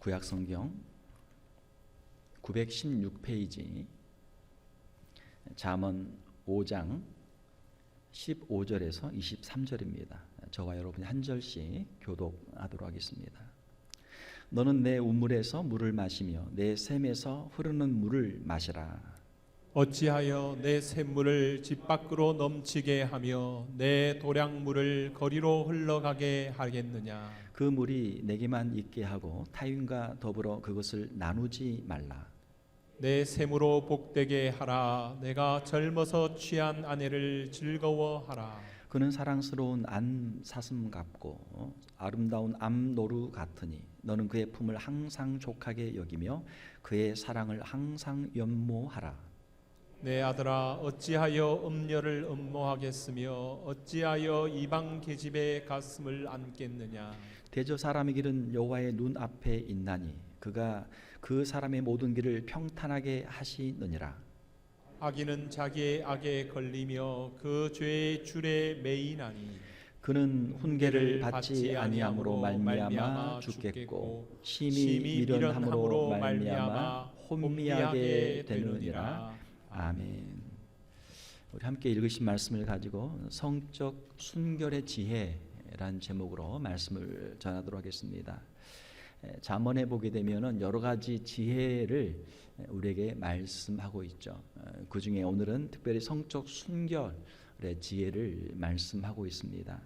구약성경 916페이지 잠언 5장 15절에서 23절입니다. 저와 여러분이 한 절씩 교독하도록 하겠습니다. 너는 내 우물에서 물을 마시며 내 샘에서 흐르는 물을 마시라. 어찌하여 내 샘물을 집 밖으로 넘치게 하며 내 도량물을 거리로 흘러가게 하겠느냐. 그 물이 내게만 있게 하고 타인과 더불어 그것을 나누지 말라. 내 샘으로 복되게 하라. 내가 젊어서 취한 아내를 즐거워하라. 그는 사랑스러운 안 사슴 같고 아름다운 암노루 같으니 너는 그의 품을 항상 족하게 여기며 그의 사랑을 항상 연모하라. 내 아들아, 어찌하여 음녀를 음모하겠으며 어찌하여 이방 계집의 가슴을 안겠느냐. 대저 사람의 길은 여호와의 눈 앞에 있나니 그가 그 사람의 모든 길을 평탄하게 하시느니라. 악인은 자기의 악에 걸리며 그 죄의 줄에 매이나니 그는 훈계를 받지 아니함으로 말미암아 죽겠고 심히 미련함으로 말미암아 혼미하게 되느니라. 아멘. 우리 함께 읽으신 말씀을 가지고 성적 순결의 지혜라는 제목으로 말씀을 전하도록 하겠습니다. 잠언에 보게 되면은 여러 가지 지혜를 우리에게 말씀하고 있죠. 그 중에 오늘은 특별히 성적 순결의 지혜를 말씀하고 있습니다.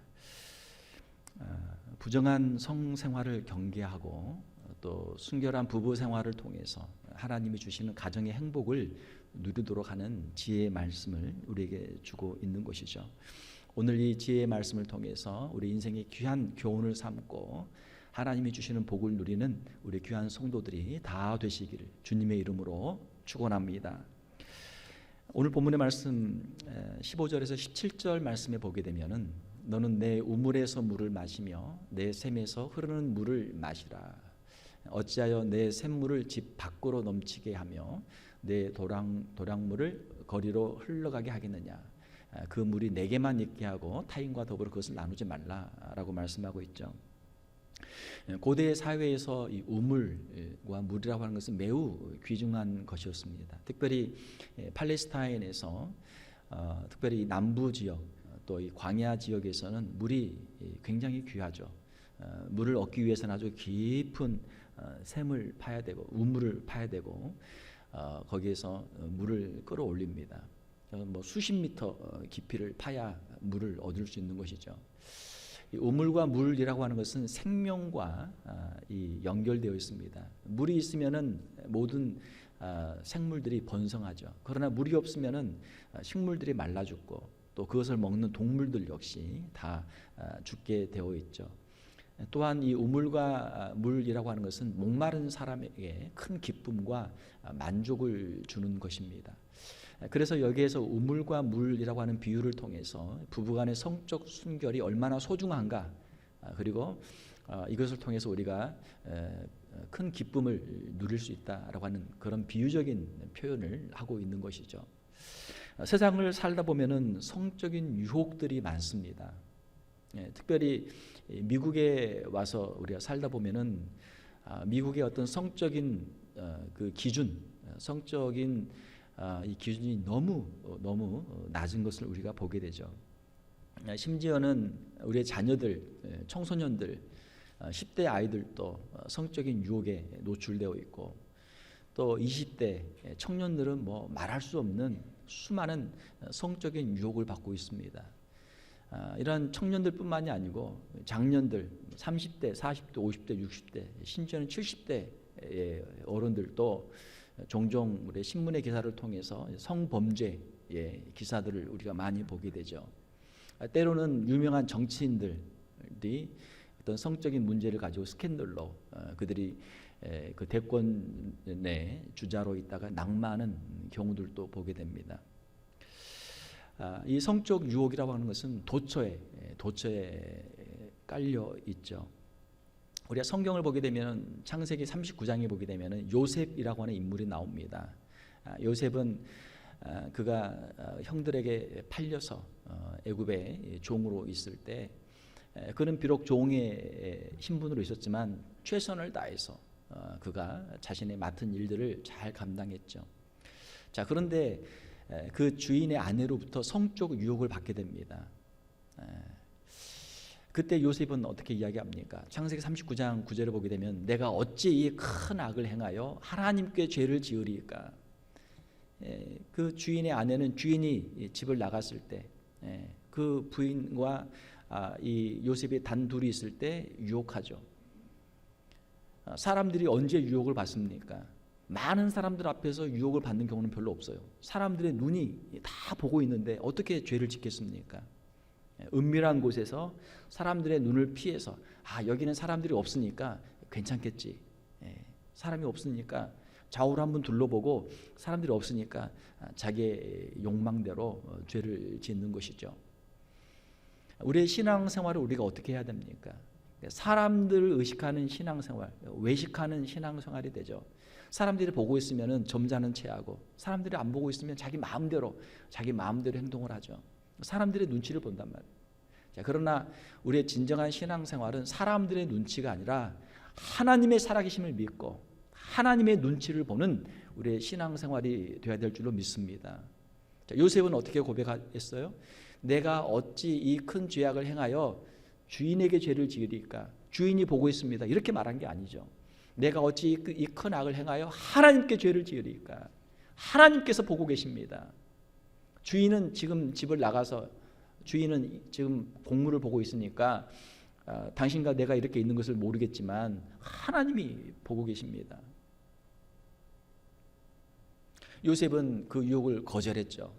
부정한 성생활을 경계하고 또 순결한 부부 생활을 통해서 하나님이 주시는 가정의 행복을 누리도록 하는 지혜의 말씀을 우리에게 주고 있는 것이죠. 오늘 이 지혜의 말씀을 통해서 우리 인생의 귀한 교훈을 삼고 하나님이 주시는 복을 누리는 우리 귀한 성도들이 다 되시기를 주님의 이름으로 축원합니다. 오늘 본문의 말씀 15절에서 17절 말씀에 보게 되면은 너는 내 우물에서 물을 마시며 내 샘에서 흐르는 물을 마시라. 어찌하여 내 샘물을 집 밖으로 넘치게 하며 내 도량물을 거리로 흘러가게 하겠느냐. 그 물이 내게만 있게 하고 타인과 더불어 그것을 나누지 말라라고 말씀하고 있죠. 고대 사회에서 이 우물과 물이라고 하는 것은 매우 귀중한 것이었습니다. 특별히 팔레스타인에서 특별히 남부 지역 또 이 광야 지역에서는 물이 굉장히 귀하죠. 물을 얻기 위해서는 아주 깊은 샘을 파야 되고 우물을 파야 되고 거기에서 물을 끌어올립니다. 뭐 수십 미터 깊이를 파야 물을 얻을 수 있는 것이죠. 이 우물과 물이라고 하는 것은 생명과 이 연결되어 있습니다. 물이 있으면은 모든 생물들이 번성하죠. 그러나 물이 없으면은 식물들이 말라 죽고 또 그것을 먹는 동물들 역시 다 죽게 되어 있죠. 또한 이 우물과 물이라고 하는 것은 목마른 사람에게 큰 기쁨과 만족을 주는 것입니다. 그래서 여기에서 우물과 물이라고 하는 비유를 통해서 부부간의 성적 순결이 얼마나 소중한가, 그리고 이것을 통해서 우리가 큰 기쁨을 누릴 수 있다라고 하는 그런 비유적인 표현을 하고 있는 것이죠. 세상을 살다 보면은 성적인 유혹들이 많습니다. 특별히 미국에 와서 우리가 살다 보면은 미국의 어떤 성적인 그 기준, 성적인 이 기준이 너무 낮은 것을 우리가 보게 되죠. 심지어는 우리의 자녀들, 청소년들, 10대 아이들도 성적인 유혹에 노출되어 있고 또 20대 청년들은 뭐 말할 수 없는 수많은 성적인 유혹을 받고 있습니다. 이런 청년들뿐만이 아니고 장년들 30대, 40대, 50대, 60대, 심지어는 70대의 어른들도 종종 우리 신문의 기사를 통해서 성범죄의 기사들을 우리가 많이 보게 되죠. 때로는 유명한 정치인들이 어떤 성적인 문제를 가지고 스캔들로 그들이 그 대권의 주자로 있다가 낙마하는 경우들도 보게 됩니다. 이 성적 유혹이라고 하는 것은 도처에 깔려 있죠. 우리가 성경을 보게 되면 창세기 39장에 보게 되면 요셉이라고 하는 인물이 나옵니다. 요셉은 그가 형들에게 팔려서 애굽의 종으로 있을 때 그는 비록 종의 신분으로 있었지만 최선을 다해서 그가 자신의 맡은 일들을 잘 감당했죠. 자, 그런데 그 주인의 아내로부터 성적 유혹을 받게 됩니다. 그때 요셉은 어떻게 이야기합니까? 창세기 39장 9절을 보게 되면 내가 어찌 이 큰 악을 행하여 하나님께 죄를 지으리까? 그 주인의 아내는 주인이 집을 나갔을 때 그 부인과 이 요셉이 단둘이 있을 때 유혹하죠. 사람들이 언제 유혹을 받습니까? 많은 사람들 앞에서 유혹을 받는 경우는 별로 없어요. 사람들의 눈이 다 보고 있는데 어떻게 죄를 짓겠습니까? 은밀한 곳에서 사람들의 눈을 피해서 여기는 사람들이 없으니까 괜찮겠지. 사람이 없으니까 좌우로 한번 둘러보고 사람들이 없으니까 자기의 욕망대로 죄를 짓는 것이죠. 우리의 신앙생활을 우리가 어떻게 해야 됩니까? 사람들을 의식하는 신앙생활, 외식하는 신앙생활이 되죠. 사람들이 보고 있으면 점잖은 체하고 사람들이 안 보고 있으면 자기 마음대로 행동을 하죠. 사람들의 눈치를 본단 말이에요. 자, 그러나 우리의 진정한 신앙생활은 사람들의 눈치가 아니라 하나님의 살아계심을 믿고 하나님의 눈치를 보는 우리의 신앙생활이 되어야 될 줄로 믿습니다. 자, 요셉은 어떻게 고백했어요? 내가 어찌 이 큰 죄악을 행하여 주인에게 죄를 지으리까? 주인이 보고 있습니다. 이렇게 말한 게 아니죠. 내가 어찌 이 큰 악을 행하여 하나님께 죄를 지으리까? 하나님께서 보고 계십니다. 주인은 지금 집을 나가서 주인은 지금 공무를 보고 있으니까 당신과 내가 이렇게 있는 것을 모르겠지만 하나님이 보고 계십니다. 요셉은 그 유혹을 거절했죠.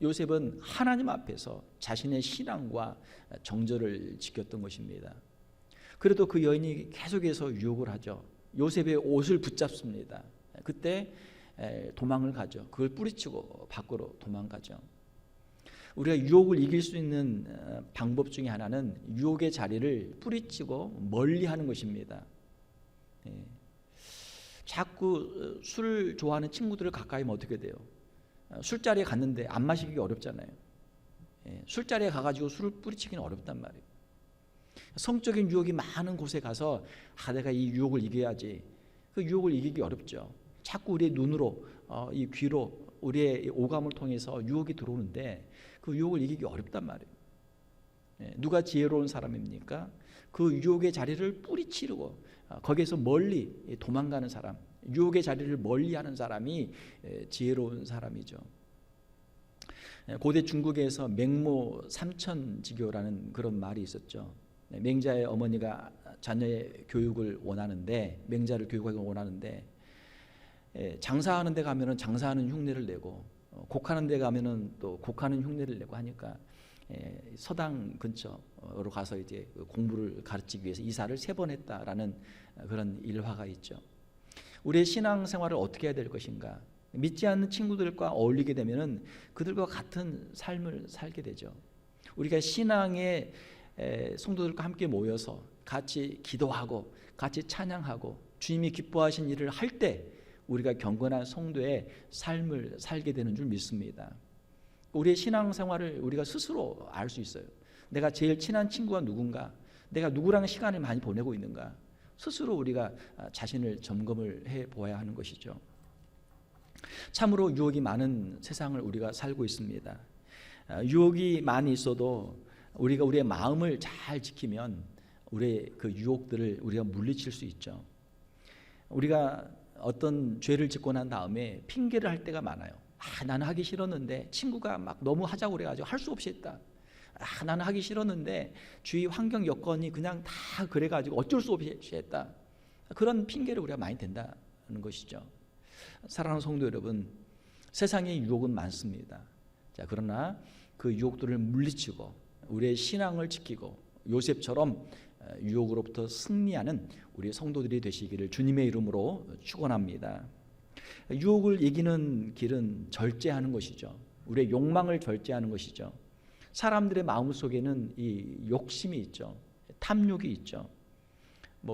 요셉은 하나님 앞에서 자신의 신앙과 정절을 지켰던 것입니다. 그래도 그 여인이 계속해서 유혹을 하죠. 요셉의 옷을 붙잡습니다. 그때 도망을 가죠. 그걸 뿌리치고 밖으로 도망가죠. 우리가 유혹을 이길 수 있는 방법 중에 하나는 유혹의 자리를 뿌리치고 멀리하는 것입니다. 자꾸 술을 좋아하는 친구들을 가까이 하면 어떻게 돼요? 술자리에 갔는데 안 마시기 어렵잖아요. 술자리에 가가지고 술을 뿌리치기는 어렵단 말이에요. 성적인 유혹이 많은 곳에 가서 내가 이 유혹을 이겨야지. 그 유혹을 이기기 어렵죠. 자꾸 우리의 눈으로 이 귀로 우리의 오감을 통해서 유혹이 들어오는데 그 유혹을 이기기 어렵단 말이에요. 누가 지혜로운 사람입니까? 그 유혹의 자리를 뿌리치르고 거기에서 멀리 도망가는 사람, 유혹의 자리를 멀리하는 사람이 지혜로운 사람이죠. 고대 중국에서 맹모 삼천지교라는 그런 말이 있었죠. 맹자의 어머니가 자녀의 교육을 원하는데, 맹자를 교육하기 원하는데, 장사하는 데 가면은 장사하는 흉내를 내고, 곡하는 데 가면은 또 곡하는 흉내를 내고 하니까 서당 근처로 가서 이제 공부를 가르치기 위해서 이사를 3번 했다라는 그런 일화가 있죠. 우리의 신앙생활을 어떻게 해야 될 것인가? 믿지 않는 친구들과 어울리게 되면은 그들과 같은 삶을 살게 되죠. 우리가 신앙의 성도들과 함께 모여서 같이 기도하고 같이 찬양하고 주님이 기뻐하신 일을 할 때 우리가 경건한 성도의 삶을 살게 되는 줄 믿습니다. 우리의 신앙생활을 우리가 스스로 알 수 있어요. 내가 제일 친한 친구가 누군가, 내가 누구랑 시간을 많이 보내고 있는가, 스스로 우리가 자신을 점검을 해 보아야 하는 것이죠. 참으로 유혹이 많은 세상을 우리가 살고 있습니다. 유혹이 많이 있어도 우리가 우리의 마음을 잘 지키면 우리의 그 유혹들을 우리가 물리칠 수 있죠. 우리가 어떤 죄를 짓고 난 다음에 핑계를 할 때가 많아요. 나는 하기 싫었는데 친구가 막 너무 하자고 그래가지고 할 수 없이 했다. 나는 하기 싫었는데 주위 환경 여건이 그냥 다 그래가지고 어쩔 수 없이 했다. 그런 핑계를 우리가 많이 댄다는 것이죠. 사랑하는 성도 여러분, 세상에 유혹은 많습니다. 자, 그러나 그 유혹들을 물리치고 우리의 신앙을 지키고 요셉처럼 유혹으로부터 승리하는 우리 성도들이 되시기를 주님의 이름으로 축원합니다. 유혹을 이기는 길은 절제하는 것이죠. 우리의 욕망을 절제하는 것이죠. 사람들의 마음속에는 이 욕심이 있죠. 탐욕이 있죠.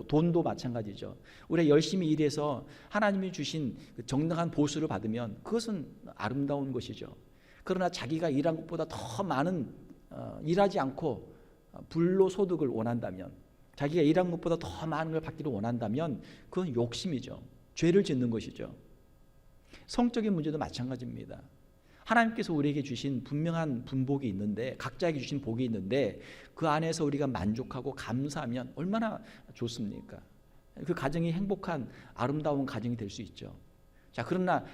돈도 마찬가지죠. 우리가 열심히 일해서 하나님이 주신 정당한 보수를 받으면 그것은 아름다운 것이죠. 그러나 자기가 일한 것보다 더 많은 일하지 않고 불로소득을 원한다면, 자기가 일한 것보다 더 많은 걸 받기를 원한다면 그건 욕심이죠. 죄를 짓는 것이죠. 성적인 문제도 마찬가지입니다. 하나님께서 우리에게 주신 분명한 분복이 있는데, 각자에게 주신 복이 있는데 그 안에서 우리가 만족하고 감사하면 얼마나 좋습니까? 그 가정이 행복한 아름다운 가정이 될 수 있죠. 자, 그러나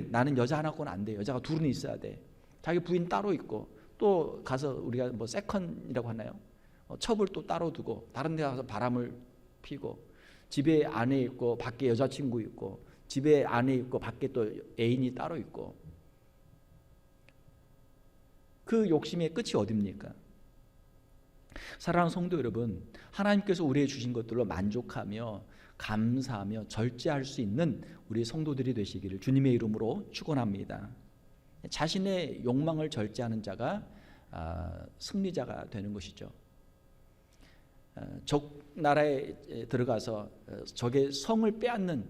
나는 여자 하나 건 안 돼. 여자가 둘은 있어야 돼. 자기 부인 따로 있고, 또 가서 우리가 뭐 세컨이라고 하나요? 첩을 또 따로 두고 다른 데 가서 바람을 피고, 집에 아내 있고 밖에 여자친구 있고, 집에 아내 있고 밖에 또 애인이 따로 있고, 그 욕심의 끝이 어딥니까? 사랑하는 성도 여러분, 하나님께서 우리에게 주신 것들로 만족하며 감사하며 절제할 수 있는 우리 성도들이 되시기를 주님의 이름으로 축원합니다. 자신의 욕망을 절제하는 자가 승리자가 되는 것이죠. 적 나라에 들어가서 적의 성을 빼앗는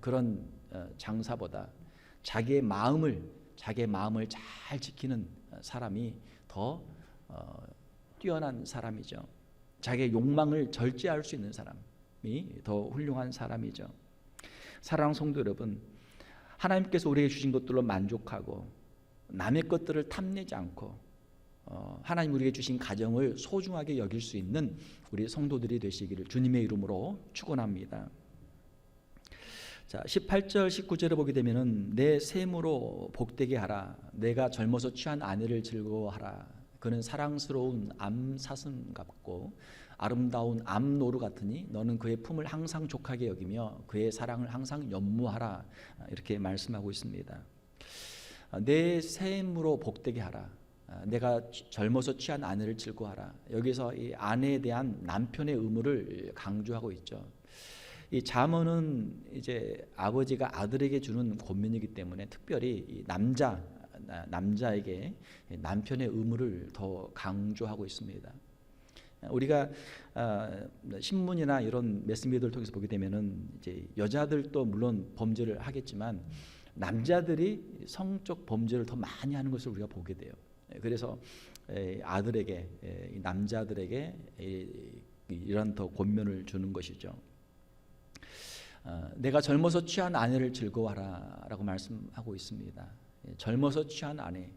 그런 장사보다 자기의 마음을 잘 지키는 사람이 더 뛰어난 사람이죠. 자기의 욕망을 절제할 수 있는 사람이 더 훌륭한 사람이죠. 사랑하는 성도 여러분, 하나님께서 우리에게 주신 것들로 만족하고 남의 것들을 탐내지 않고 하나님 우리에게 주신 가정을 소중하게 여길 수 있는 우리 성도들이 되시기를 주님의 이름으로 축원합니다. 자, 18절 19절에 보게 되면은 내 셈으로 복되게 하라. 내가 젊어서 취한 아내를 즐거워하라. 그는 사랑스러운 암사슴 같고 아름다운 암노루 같으니 너는 그의 품을 항상 족하게 여기며 그의 사랑을 항상 연무하라. 이렇게 말씀하고 있습니다. 내 셈으로 복되게 하라. 내가 젊어서 취한 아내를 즐거워하라. 여기서 이 아내에 대한 남편의 의무를 강조하고 있죠. 이 잠언은 이제 아버지가 아들에게 주는 권면이기 때문에 특별히 이 남자에게 남편의 의무를 더 강조하고 있습니다. 우리가 신문이나 이런 매스미디어를 통해서 보게 되면은 이제 여자들도 물론 범죄를 하겠지만 남자들이 성적 범죄를 더 많이 하는 것을 우리가 보게 돼요. 그래서 아들에게 남자들에게 이런 더 권면을 주는 것이죠. 내가 젊어서 취한 아내를 즐거워하라라고 말씀하고 있습니다. 젊어서 취한 아내,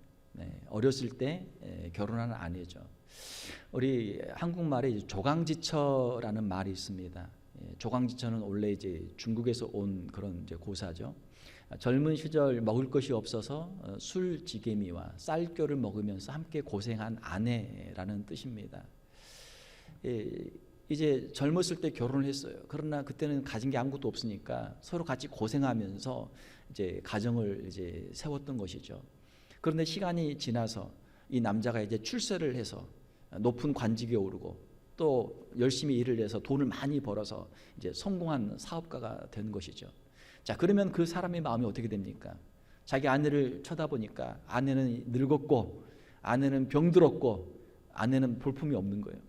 어렸을 때 결혼한 아내죠. 우리 한국말에 조강지처라는 말이 있습니다. 조강지처는 원래 이제 중국에서 온 그런 이제 고사죠. 젊은 시절 먹을 것이 없어서 술지개미와 쌀겨를 먹으면서 함께 고생한 아내라는 뜻입니다. 이제 젊었을 때 결혼을 했어요. 그러나 그때는 가진 게 아무것도 없으니까 서로 같이 고생하면서 이제 가정을 이제 세웠던 것이죠. 그런데 시간이 지나서 이 남자가 이제 출세를 해서 높은 관직에 오르고 또 열심히 일을 해서 돈을 많이 벌어서 이제 성공한 사업가가 된 것이죠. 자, 그러면 그 사람의 마음이 어떻게 됩니까? 자기 아내를 쳐다보니까 아내는 늙었고 아내는 병들었고 아내는 볼품이 없는 거예요.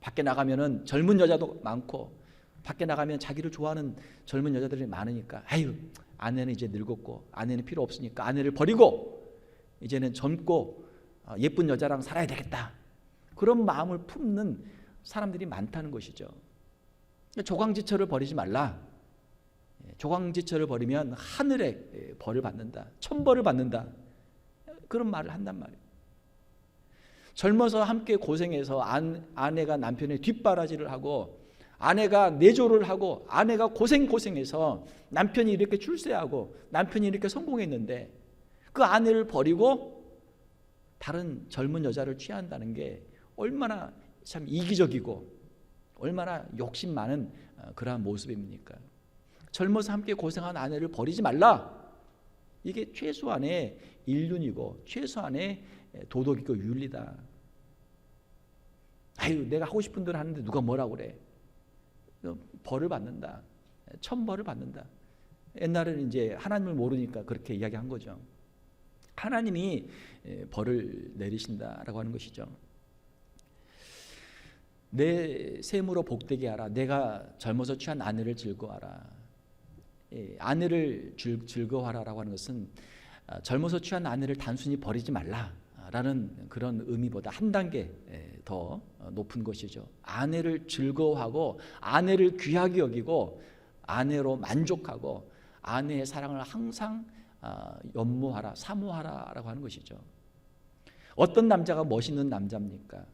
밖에 나가면은 젊은 여자도 많고 밖에 나가면 자기를 좋아하는 젊은 여자들이 많으니까 아내는 이제 늙었고 아내는 필요 없으니까 아내를 버리고 이제는 젊고 예쁜 여자랑 살아야 되겠다. 그런 마음을 품는 사람들이 많다는 것이죠. 조강지처를 버리지 말라. 조강지처를 버리면 하늘의 벌을 받는다. 천벌을 받는다. 그런 말을 한단 말이에요. 젊어서 함께 고생해서 아내가 남편의 뒷바라지를 하고 아내가 내조를 하고 아내가 고생해서 남편이 이렇게 출세하고 남편이 이렇게 성공했는데 그 아내를 버리고 다른 젊은 여자를 취한다는 게 얼마나 참 이기적이고 얼마나 욕심 많은 그러한 모습입니까? 젊어서 함께 고생한 아내를 버리지 말라. 이게 최소한의 인륜이고 최소한의 도덕이고 윤리다. 내가 하고 싶은 대로 하는데 누가 뭐라고 그래? 벌을 받는다. 천벌을 받는다. 옛날에는 이제 하나님을 모르니까 그렇게 이야기한 거죠. 하나님이 벌을 내리신다라고 하는 것이죠. 내 셈으로 복되게 하라. 내가 젊어서 취한 아내를 즐거워하라. 아내를 즐거워하라라고 하는 것은 젊어서 취한 아내를 단순히 버리지 말라. 라는 그런 의미보다 한 단계 더 높은 것이죠. 아내를 즐거워하고 아내를 귀하게 여기고 아내로 만족하고 아내의 사랑을 항상 연모하라, 사모하라라고 하는 것이죠. 어떤 남자가 멋있는 남자입니까?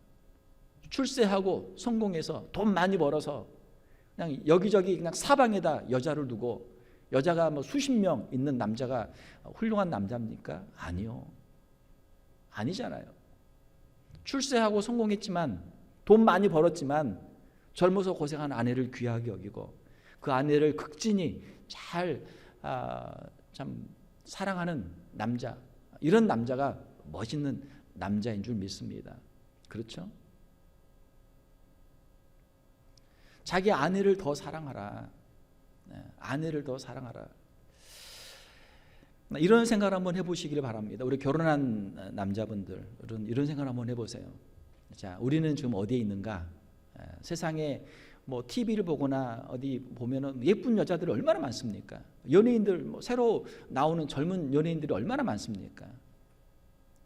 출세하고 성공해서 돈 많이 벌어서 그냥 여기저기 그냥 사방에다 여자를 두고 여자가 뭐 수십 명 있는 남자가 훌륭한 남자입니까? 아니요. 아니잖아요. 출세하고 성공했지만 돈 많이 벌었지만 젊어서 고생한 아내를 귀하게 여기고 그 아내를 극진히 잘 참 사랑하는 남자, 이런 남자가 멋있는 남자인 줄 믿습니다. 그렇죠? 자기 아내를 더 사랑하라. 아내를 더 사랑하라. 이런 생각을 한번 해보시기를 바랍니다. 우리 결혼한 남자분들은 이런 생각을 한번 해보세요. 자, 우리는 지금 어디에 있는가? 세상에 뭐 TV를 보거나 어디 보면은 예쁜 여자들이 얼마나 많습니까? 연예인들 뭐 새로 나오는 젊은 연예인들이 얼마나 많습니까?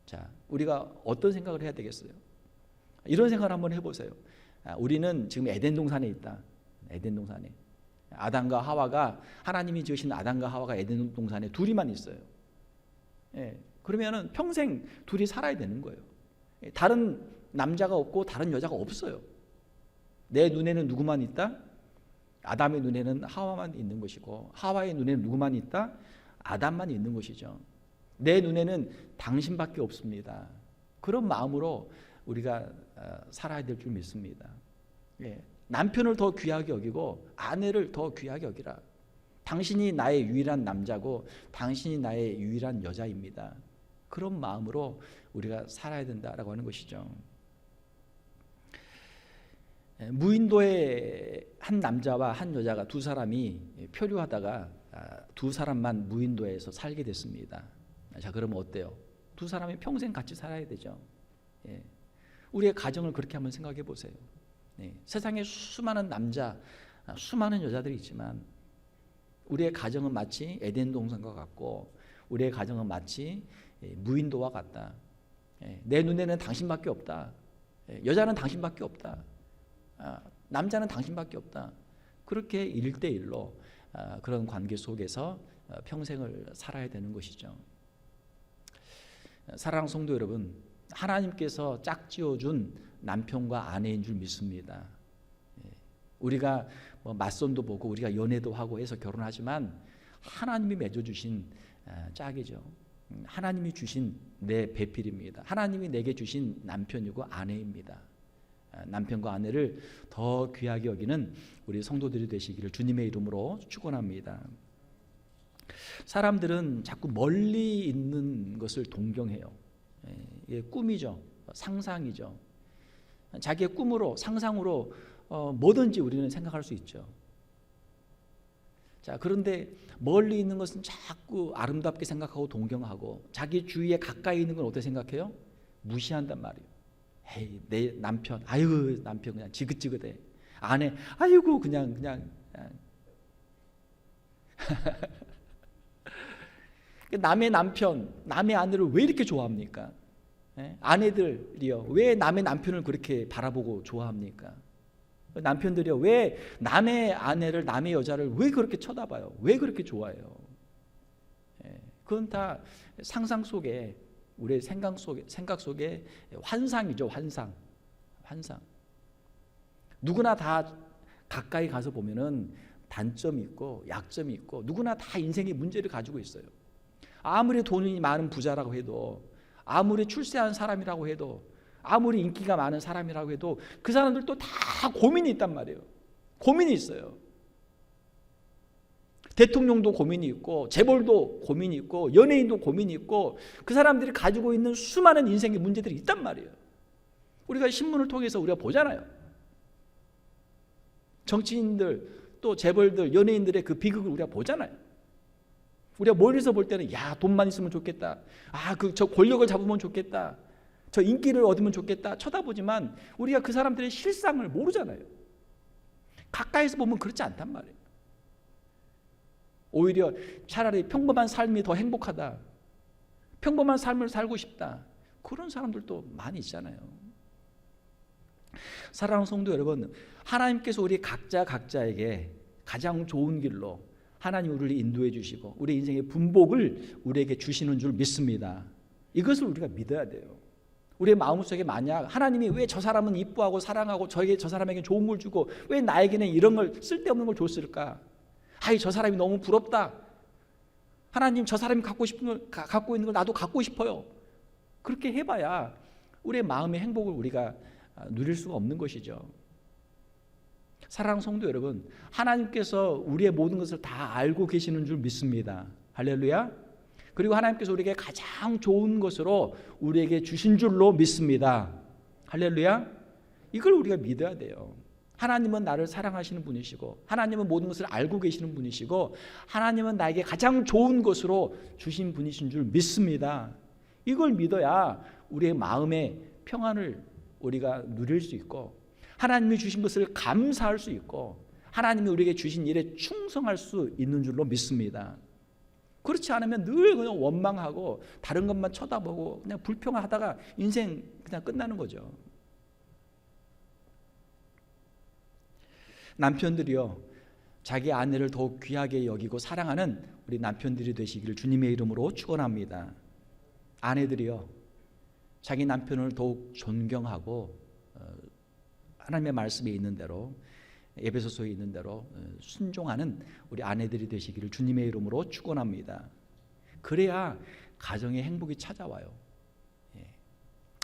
자, 우리가 어떤 생각을 해야 되겠어요? 이런 생각을 한번 해보세요. 우리는 지금 에덴 동산에 있다. 에덴 동산에. 아담과 하와가, 하나님이 지으신 아담과 하와가 에덴 동산에 둘이만 있어요. 예, 그러면은 평생 둘이 살아야 되는 거예요. 다른 남자가 없고 다른 여자가 없어요. 내 눈에는 누구만 있다? 아담의 눈에는 하와만 있는 것이고 하와의 눈에는 누구만 있다? 아담만 있는 것이죠. 내 눈에는 당신밖에 없습니다. 그런 마음으로 우리가 살아야 될 줄 믿습니다. 예. 남편을 더 귀하게 여기고 아내를 더 귀하게 여기라. 당신이 나의 유일한 남자고 당신이 나의 유일한 여자입니다. 그런 마음으로 우리가 살아야 된다라고 하는 것이죠. 무인도에 한 남자와 한 여자가 두 사람이 표류하다가 두 사람만 무인도에서 살게 됐습니다. 자, 그러면 어때요? 두 사람이 평생 같이 살아야 되죠. 예. 우리의 가정을 그렇게 한번 생각해 보세요. 세상에 수많은 남자, 수많은 여자들이 있지만 우리의 가정은 마치 에덴 동산과 같고 우리의 가정은 마치 무인도와 같다. 내 눈에는 당신밖에 없다. 여자는 당신밖에 없다. 남자는 당신밖에 없다. 그렇게 1대1로 그런 관계 속에서 평생을 살아야 되는 것이죠. 사랑하는 성도 여러분, 하나님께서 짝지어준 남편과 아내인 줄 믿습니다. 우리가 뭐 맞선도 보고 우리가 연애도 하고 해서 결혼하지만 하나님이 맺어주신 짝이죠. 하나님이 주신 내 배필입니다. 하나님이 내게 주신 남편이고 아내입니다. 남편과 아내를 더 귀하게 여기는 우리 성도들이 되시기를 주님의 이름으로 축원합니다. 사람들은 자꾸 멀리 있는 것을 동경해요. 이게 꿈이죠. 상상이죠. 자기의 꿈으로 상상으로 뭐든지 우리는 생각할 수 있죠. 자, 그런데 멀리 있는 것은 자꾸 아름답게 생각하고 동경하고 자기 주위에 가까이 있는 건 어떻게 생각해요? 무시한단 말이에요. 에이, 내 남편, 아유 남편 그냥 지긋지긋해. 아내, 아이고 그냥 남의 남편, 남의 아내를 왜 이렇게 좋아합니까? 아내들이요, 왜 남의 남편을 그렇게 바라보고 좋아합니까? 남편들이요, 왜 남의 아내를, 남의 여자를 왜 그렇게 쳐다봐요? 왜 그렇게 좋아해요? 그건 다 상상 속에, 우리의 생각 속에 환상이죠. 환상. 누구나 다 가까이 가서 보면은 단점이 있고 약점이 있고 누구나 다 인생의 문제를 가지고 있어요. 아무리 돈이 많은 부자라고 해도, 아무리 출세한 사람이라고 해도, 아무리 인기가 많은 사람이라고 해도 그 사람들도 다 고민이 있단 말이에요. 고민이 있어요. 대통령도 고민이 있고 재벌도 고민이 있고 연예인도 고민이 있고 그 사람들이 가지고 있는 수많은 인생의 문제들이 있단 말이에요. 우리가 신문을 통해서 우리가 보잖아요. 정치인들 또 재벌들 연예인들의 그 비극을 우리가 보잖아요. 우리가 멀리서 볼 때는 야, 돈만 있으면 좋겠다. 아, 저 권력을 잡으면 좋겠다. 저 인기를 얻으면 좋겠다. 쳐다보지만 우리가 그 사람들의 실상을 모르잖아요. 가까이서 보면 그렇지 않단 말이에요. 오히려 차라리 평범한 삶이 더 행복하다. 평범한 삶을 살고 싶다. 그런 사람들도 많이 있잖아요. 사랑하는 성도 여러분, 하나님께서 우리 각자에게 가장 좋은 길로 하나님 우리를 인도해 주시고 우리 인생의 분복을 우리에게 주시는 줄 믿습니다. 이것을 우리가 믿어야 돼요. 우리의 마음속에 만약 하나님이 왜 저 사람은 이뻐하고 사랑하고 저 사람에게 좋은 걸 주고 왜 나에게는 이런 걸 쓸데없는 걸 줬을까? 아이, 저 사람이 너무 부럽다. 하나님, 저 사람이 갖고 있는 걸 나도 갖고 싶어요. 그렇게 해봐야 우리의 마음의 행복을 우리가 누릴 수가 없는 것이죠. 사랑하는 성도 여러분, 하나님께서 우리의 모든 것을 다 알고 계시는 줄 믿습니다. 할렐루야. 그리고 하나님께서 우리에게 가장 좋은 것으로 우리에게 주신 줄로 믿습니다. 할렐루야. 이걸 우리가 믿어야 돼요. 하나님은 나를 사랑하시는 분이시고 하나님은 모든 것을 알고 계시는 분이시고 하나님은 나에게 가장 좋은 것으로 주신 분이신 줄 믿습니다. 이걸 믿어야 우리의 마음의 평안을 우리가 누릴 수 있고 하나님이 주신 것을 감사할 수 있고 하나님이 우리에게 주신 일에 충성할 수 있는 줄로 믿습니다. 그렇지 않으면 늘 그냥 원망하고 다른 것만 쳐다보고 그냥 불평하다가 인생 그냥 끝나는 거죠. 남편들이요, 자기 아내를 더욱 귀하게 여기고 사랑하는 우리 남편들이 되시기를 주님의 이름으로 축원합니다. 아내들이요, 자기 남편을 더욱 존경하고 하나님의 말씀에 있는 대로 에베소서에 있는 대로 순종하는 우리 아내들이 되시기를 주님의 이름으로 축원합니다. 그래야 가정의 행복이 찾아와요.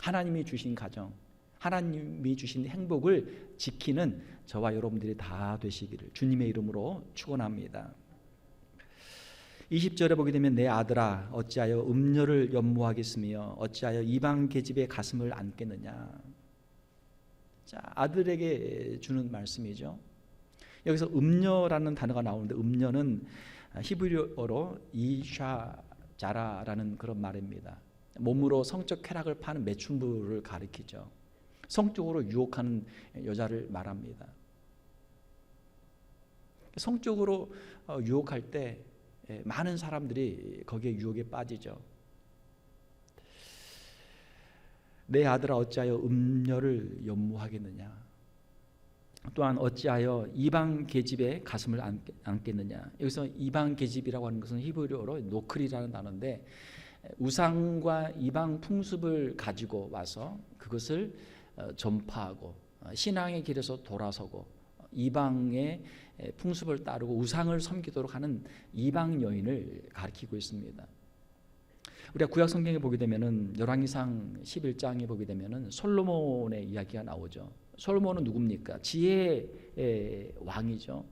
하나님이 주신 가정, 하나님이 주신 행복을 지키는 저와 여러분들이 다 되시기를 주님의 이름으로 축원합니다. 20절에 보게 되면 내 아들아 어찌하여 음녀를 연모하겠으며 어찌하여 이방 계집의 가슴을 안겠느냐. 자, 아들에게 주는 말씀이죠. 여기서 음녀라는 단어가 나오는데 음녀는 히브리어로 이샤자라라는 그런 말입니다. 몸으로 성적 쾌락을 파는 매춘부를 가리키죠. 성적으로 유혹하는 여자를 말합니다. 성적으로 유혹할 때 많은 사람들이 거기에 유혹에 빠지죠. 내 아들아 어찌하여 음녀를 연모하겠느냐. 또한 어찌하여 이방 계집의 가슴을 안겠느냐. 여기서 이방 계집이라고 하는 것은 히브리어로 노클이라는 단어인데 우상과 이방 풍습을 가지고 와서 그것을 전파하고 신앙의 길에서 돌아서고 이방의 풍습을 따르고 우상을 섬기도록 하는 이방 여인을 가리키고 있습니다. 우리가 구약 성경에 보게 되면은 열왕기상 11장에 보게 되면은 솔로몬의 이야기가 나오죠. 솔로몬은 누굽니까? 지혜의 왕이죠.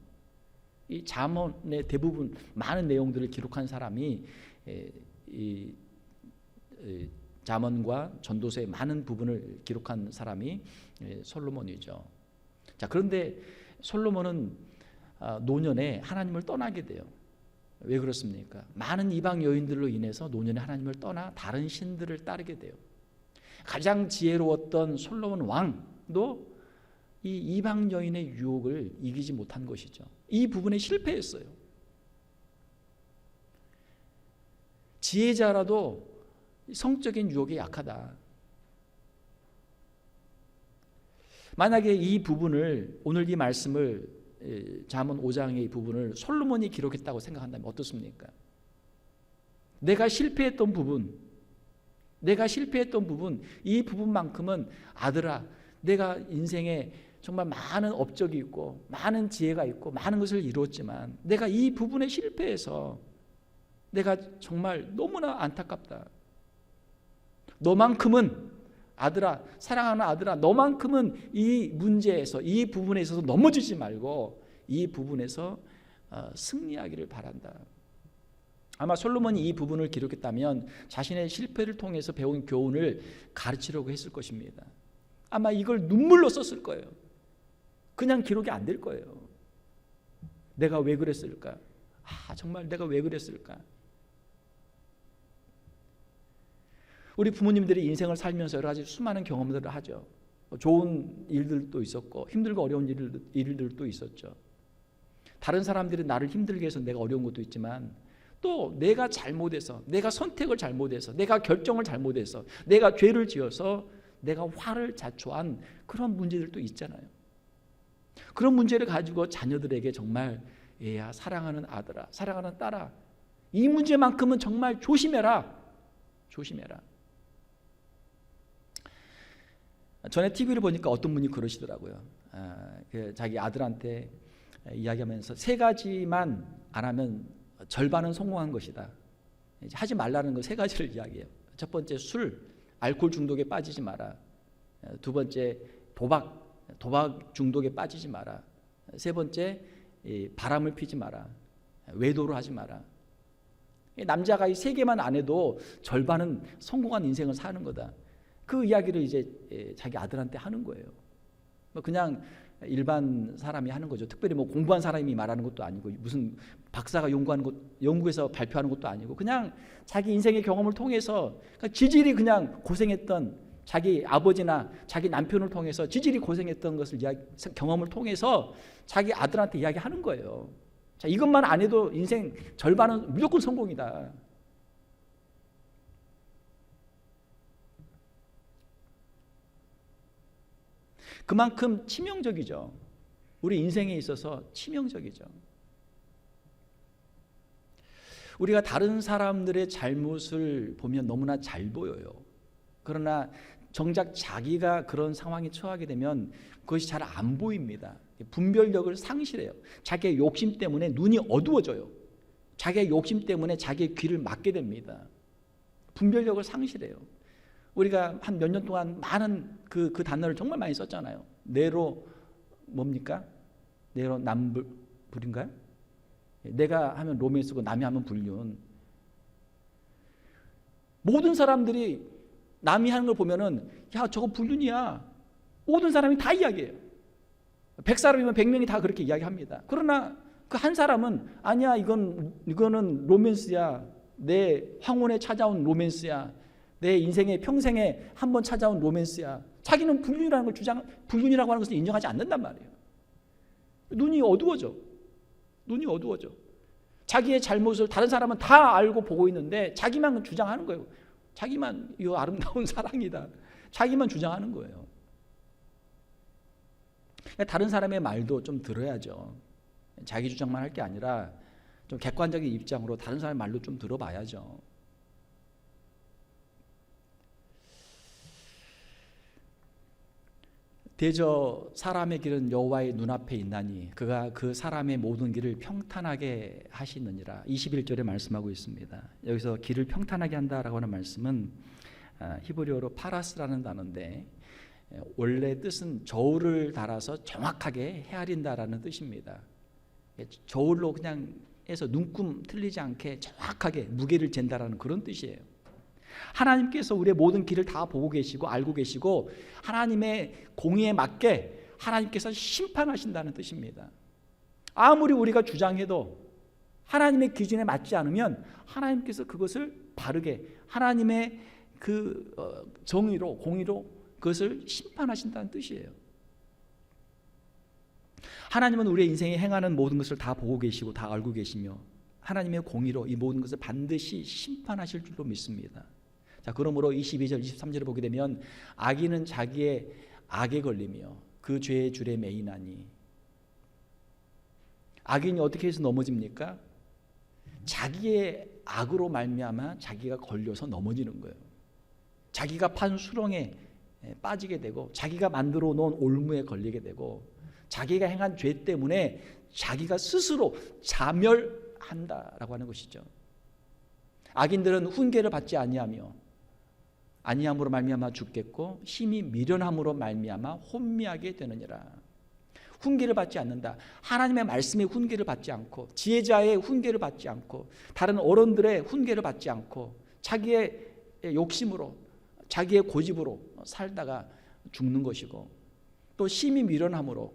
이 잠언의 대부분 많은 내용들을 기록한 사람이 이 잠언과 전도서의 많은 부분을 기록한 사람이 솔로몬이죠. 자, 그런데 솔로몬은 노년에 하나님을 떠나게 돼요. 왜 그렇습니까? 많은 이방 여인들로 인해서 노년에 하나님을 떠나 다른 신들을 따르게 돼요. 가장 지혜로웠던 솔로몬 왕도 이 이방 여인의 유혹을 이기지 못한 것이죠. 이 부분에 실패했어요. 지혜자라도 성적인 유혹에 약하다. 만약에 이 부분을 오늘 이 말씀을 잠언 5장의 이 부분을 솔로몬이 기록했다고 생각한다면 어떻습니까? 내가 실패했던 부분, 이 부분만큼은 아들아, 내가 인생에 정말 많은 업적이 있고 많은 지혜가 있고 많은 것을 이루었지만 내가 이 부분에 실패해서 내가 정말 너무나 안타깝다. 너만큼은 아들아, 사랑하는 아들아, 너만큼은 이 문제에서 이 부분에 있어서 넘어지지 말고 이 부분에서 승리하기를 바란다. 아마 솔로몬이 이 부분을 기록했다면 자신의 실패를 통해서 배운 교훈을 가르치려고 했을 것입니다. 아마 이걸 눈물로 썼을 거예요. 그냥 기록이 안 될 거예요. 내가 왜 그랬을까? 정말 내가 왜 그랬을까? 우리 부모님들이 인생을 살면서 여러 가지 수많은 경험들을 하죠. 좋은 일들도 있었고 힘들고 어려운 일들도 있었죠. 다른 사람들이 나를 힘들게 해서 내가 어려운 것도 있지만 또 내가 잘못해서, 내가 선택을 잘못해서, 내가 결정을 잘못해서, 내가 죄를 지어서 내가 화를 자초한 그런 문제들도 있잖아요. 그런 문제를 가지고 자녀들에게 정말 얘야, 사랑하는 아들아, 사랑하는 딸아, 이 문제만큼은 정말 조심해라. 조심해라. 전에 TV를 보니까 어떤 분이 그러시더라고요. 자기 아들한테 이야기하면서 3가지만 안 하면 절반은 성공한 것이다. 이제 하지 말라는 거 3가지를 이야기해요. 첫 번째, 술, 알코올 중독에 빠지지 마라. 2번째, 도박 중독에 빠지지 마라. 3번째, 바람을 피지 마라. 외도를 하지 마라. 남자가 이 3개만 안 해도 절반은 성공한 인생을 사는 거다. 그 이야기를 이제 자기 아들한테 하는 거예요. 그냥 일반 사람이 하는 거죠. 특별히 뭐 공부한 사람이 말하는 것도 아니고 무슨 박사가 연구하는 것, 연구에서 발표하는 것도 아니고 그냥 자기 인생의 경험을 통해서 그러니까 지질이 그냥 고생했던 자기 아버지나 자기 남편을 통해서 지질이 고생했던 것을 경험을 통해서 자기 아들한테 이야기하는 거예요. 자, 이것만 안 해도 인생 절반은 무조건 성공이다. 그만큼 치명적이죠. 우리 인생에 있어서 치명적이죠. 우리가 다른 사람들의 잘못을 보면 너무나 잘 보여요. 그러나 정작 자기가 그런 상황에 처하게 되면 그것이 잘 안 보입니다. 분별력을 상실해요. 자기의 욕심 때문에 눈이 어두워져요. 자기의 욕심 때문에 자기의 귀를 막게 됩니다. 분별력을 상실해요. 우리가 한 몇 년 동안 많은 그 단어를 정말 많이 썼잖아요. 내로 뭡니까? 내로 남불인가요? 내가 하면 로맨스고 남이 하면 불륜. 모든 사람들이 남이 하는 걸 보면은 야, 저거 불륜이야. 모든 사람이 다 이야기해요. 100사람이면 100명이 다 그렇게 이야기합니다. 그러나 그 한 사람은 아니야, 이거는 로맨스야. 내 황혼에 찾아온 로맨스야. 내 인생의 평생에 한 번 찾아온 로맨스야. 자기는 불륜이라는 걸 불륜이라고 하는 것을 인정하지 않는단 말이에요. 눈이 어두워져. 눈이 어두워져. 자기의 잘못을 다른 사람은 다 알고 보고 있는데 자기만 주장하는 거예요. 자기만 이거 아름다운 사랑이다. 자기만 주장하는 거예요. 다른 사람의 말도 좀 들어야죠. 자기 주장만 할 게 아니라 좀 객관적인 입장으로 다른 사람의 말도 좀 들어봐야죠. 대저 사람의 길은 여호와의 눈앞에 있나니 그가 그 사람의 모든 길을 평탄하게 하시느니라. 21절에 말씀하고 있습니다. 여기서 길을 평탄하게 한다라고 하는 말씀은 히브리어로 파라스라는 단어인데 원래 뜻은 저울을 달아서 정확하게 헤아린다라는 뜻입니다. 저울로 그냥 해서 눈금 틀리지 않게 정확하게 무게를 잰다라는 그런 뜻이에요. 하나님께서 우리의 모든 길을 다 보고 계시고 알고 계시고 하나님의 공의에 맞게 하나님께서 심판하신다는 뜻입니다. 아무리 우리가 주장해도 하나님의 기준에 맞지 않으면 하나님께서 그것을 바르게 하나님의 그 정의로 공의로 그것을 심판하신다는 뜻이에요. 하나님은 우리의 인생에 행하는 모든 것을 다 보고 계시고 다 알고 계시며 하나님의 공의로 이 모든 것을 반드시 심판하실 줄로 믿습니다. 자, 그러므로 22절 23절을 보게 되면 악인은 자기의 악에 걸리며 그 죄의 줄에 매이나니. 악인이 어떻게 해서 넘어집니까? 자기의 악으로 말미암아 자기가 걸려서 넘어지는 거예요. 자기가 판 수렁에 빠지게 되고 자기가 만들어 놓은 올무에 걸리게 되고 자기가 행한 죄 때문에 자기가 스스로 자멸한다라고 하는 것이죠. 악인들은 훈계를 받지 아니함으로 말미암아 죽겠고 심히 미련함으로 말미암아 혼미하게 되느니라. 훈계를 받지 않는다. 하나님의 말씀에 훈계를 받지 않고 지혜자의 훈계를 받지 않고 다른 어른들의 훈계를 받지 않고 자기의 욕심으로 자기의 고집으로 살다가 죽는 것이고 또 심히 미련함으로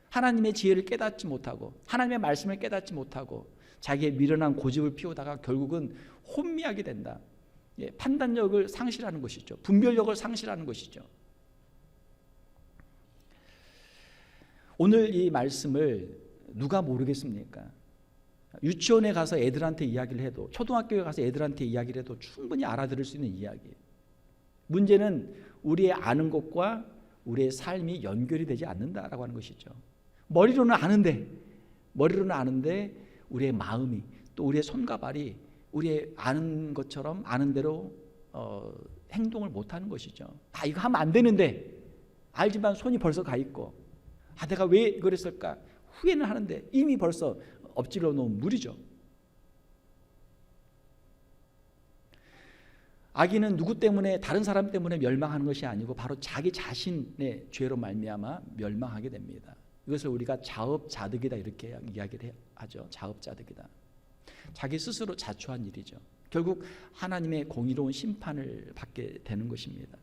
하나님의 지혜를 깨닫지 못하고 하나님의 말씀을 깨닫지 못하고 자기의 미련한 고집을 피우다가 결국은 혼미하게 된다. 판단력을 상실하는 것이죠. 분별력을 상실하는 것이죠. 오늘 이 말씀을 누가 모르겠습니까? 유치원에 가서 애들한테 이야기를 해도, 초등학교에 가서 애들한테 이야기를 해도 충분히 알아들을 수 있는 이야기예요. 문제는 우리의 아는 것과 우리의 삶이 연결이 되지 않는다라고 하는 것이죠. 머리로는 아는데 우리의 마음이, 또 우리의 손과 발이 우리의 아는 것처럼 아는 대로 행동을 못하는 것이죠. 이거 하면 안 되는데 알지만 손이 벌써 가 있고, 내가 왜 그랬을까 후회는 하는데 이미 벌써 엎질러 놓은 물이죠. 악인은 누구 때문에, 다른 사람 때문에 멸망하는 것이 아니고 바로 자기 자신의 죄로 말미암아 멸망하게 됩니다. 이것을 우리가 자업자득이다 이렇게 이야기를 하죠. 자업자득이다. 자기 스스로 자초한 일이죠. 결국 하나님의 공의로운 심판을 받게 되는 것입니다.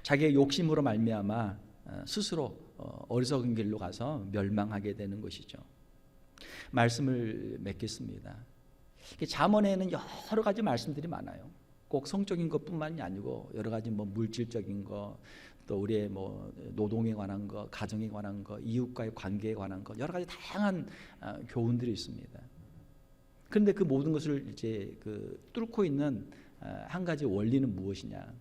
자기의 욕심으로 말미암아 스스로 어리석은 길로 가서 멸망하게 되는 것이죠. 말씀을 맺겠습니다. 잠언에는 여러 가지 말씀들이 많아요. 꼭 성적인 것뿐만이 아니고 여러 가지 물질적인 것, 또 우리의 노동에 관한 것, 가정에 관한 것, 이웃과의 관계에 관한 것, 여러 가지 다양한 교훈들이 있습니다. 그런데 그 모든 것을 이제 뚫고 있는 한 가지 원리는 무엇이냐?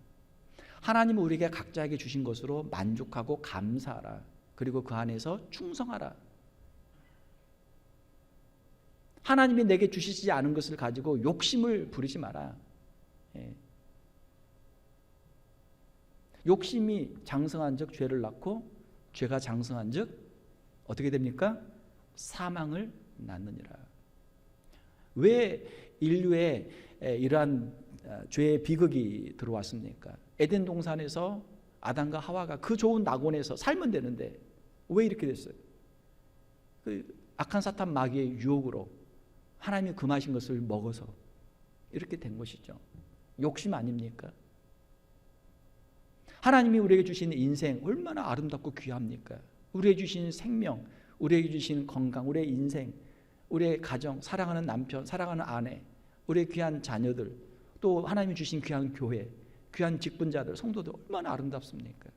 하나님은 우리에게 각자에게 주신 것으로 만족하고 감사하라. 그리고 그 안에서 충성하라. 하나님이 내게 주시지 않은 것을 가지고 욕심을 부리지 마라. 욕심이 장성한 즉 죄를 낳고, 죄가 장성한 즉 어떻게 됩니까? 사망을 낳느니라. 왜 인류에 이러한 죄의 비극이 들어왔습니까? 에덴 동산에서 아담과 하와가 그 좋은 낙원에서 살면 되는데 왜 이렇게 됐어요? 그 악한 사탄 마귀의 유혹으로 하나님이 금하신 것을 먹어서 이렇게 된 것이죠. 욕심 아닙니까? 하나님이 우리에게 주신 인생 얼마나 아름답고 귀합니까? 우리에게 주신 생명, 우리에게 주신 건강, 우리의 인생, 우리의 가정, 사랑하는 남편, 사랑하는 아내, 우리의 귀한 자녀들, 또 하나님이 주신 귀한 교회, 귀한 직분자들, 성도들 얼마나 아름답습니까?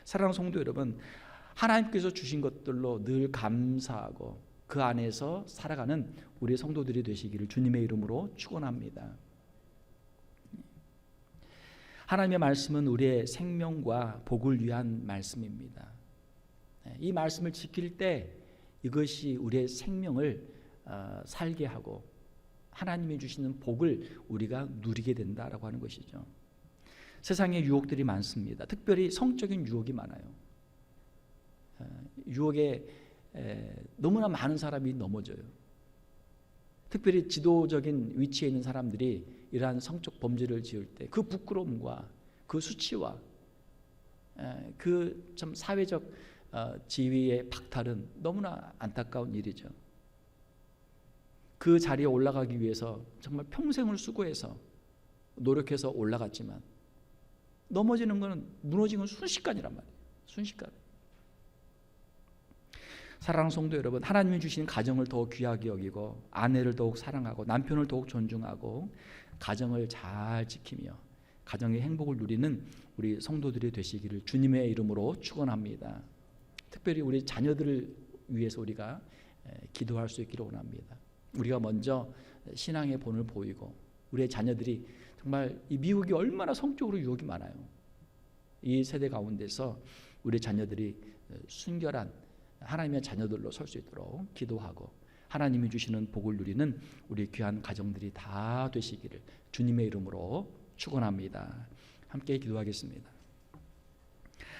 사랑하는 성도 여러분, 하나님께서 주신 것들로 늘 감사하고 그 안에서 살아가는 우리 성도들이 되시기를 주님의 이름으로 축원합니다. 하나님의 말씀은 우리의 생명과 복을 위한 말씀입니다. 이 말씀을 지킬 때 이것이 우리의 생명을 살게 하고 하나님이 주시는 복을 우리가 누리게 된다라고 하는 것이죠. 세상에 유혹들이 많습니다. 특별히 성적인 유혹이 많아요. 유혹에 너무나 많은 사람이 넘어져요. 특별히 지도적인 위치에 있는 사람들이 이러한 성적 범죄를 지을 때 그 부끄러움과 그 수치와 그 참 사회적 지위의 박탈은 너무나 안타까운 일이죠. 그 자리에 올라가기 위해서 정말 평생을 수고해서 노력해서 올라갔지만 넘어지는 것은, 무너지는 건 순식간이란 말이에요. 순식간. 사랑하는 성도 여러분, 하나님이 주신 가정을 더욱 귀하게 여기고 아내를 더욱 사랑하고 남편을 더욱 존중하고 가정을 잘 지키며 가정의 행복을 누리는 우리 성도들이 되시기를 주님의 이름으로 축원합니다. 특별히 우리 자녀들을 위해서 우리가 기도할 수 있기를 원합니다. 우리가 먼저 신앙의 본을 보이고 우리의 자녀들이 정말 이 미국이 얼마나 성적으로 유혹이 많아요. 이 세대 가운데서 우리 자녀들이 순결한 하나님의 자녀들로 설 수 있도록 기도하고 하나님이 주시는 복을 누리는 우리 귀한 가정들이 다 되시기를 주님의 이름으로 축원합니다. 함께 기도하겠습니다.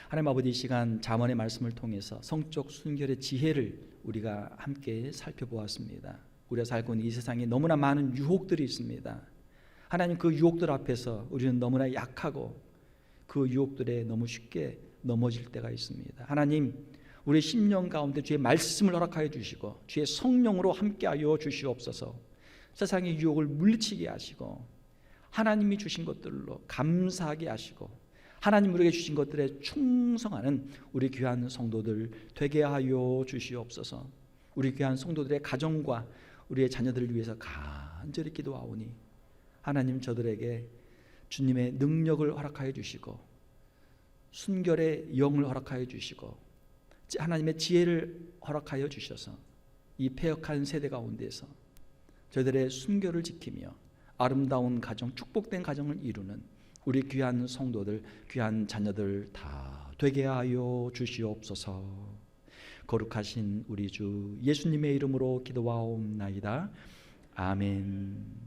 하나님 아버지, 이 시간 잠언의 말씀을 통해서 성적 순결의 지혜를 우리가 함께 살펴보았습니다. 우리가 살고 있는 이 세상에 너무나 많은 유혹들이 있습니다. 하나님, 그 유혹들 앞에서 우리는 너무나 약하고 그 유혹들에 너무 쉽게 넘어질 때가 있습니다. 하나님, 우리 심령 가운데 주의 말씀을 허락하여 주시고 주의 성령으로 함께하여 주시옵소서. 세상의 유혹을 물리치게 하시고 하나님이 주신 것들로 감사하게 하시고 하나님 우리에게 주신 것들에 충성하는 우리 귀한 성도들 되게 하여 주시옵소서. 우리 귀한 성도들의 가정과 우리의 자녀들을 위해서 간절히 기도하오니 하나님, 저들에게 주님의 능력을 허락하여 주시고 순결의 영을 허락하여 주시고 하나님의 지혜를 허락하여 주셔서 이 패역한 세대 가운데서 저희들의 순교를 지키며 아름다운 가정, 축복된 가정을 이루는 우리 귀한 성도들, 귀한 자녀들 다 되게 하여 주시옵소서. 거룩하신 우리 주 예수님의 이름으로 기도하옵나이다. 아멘.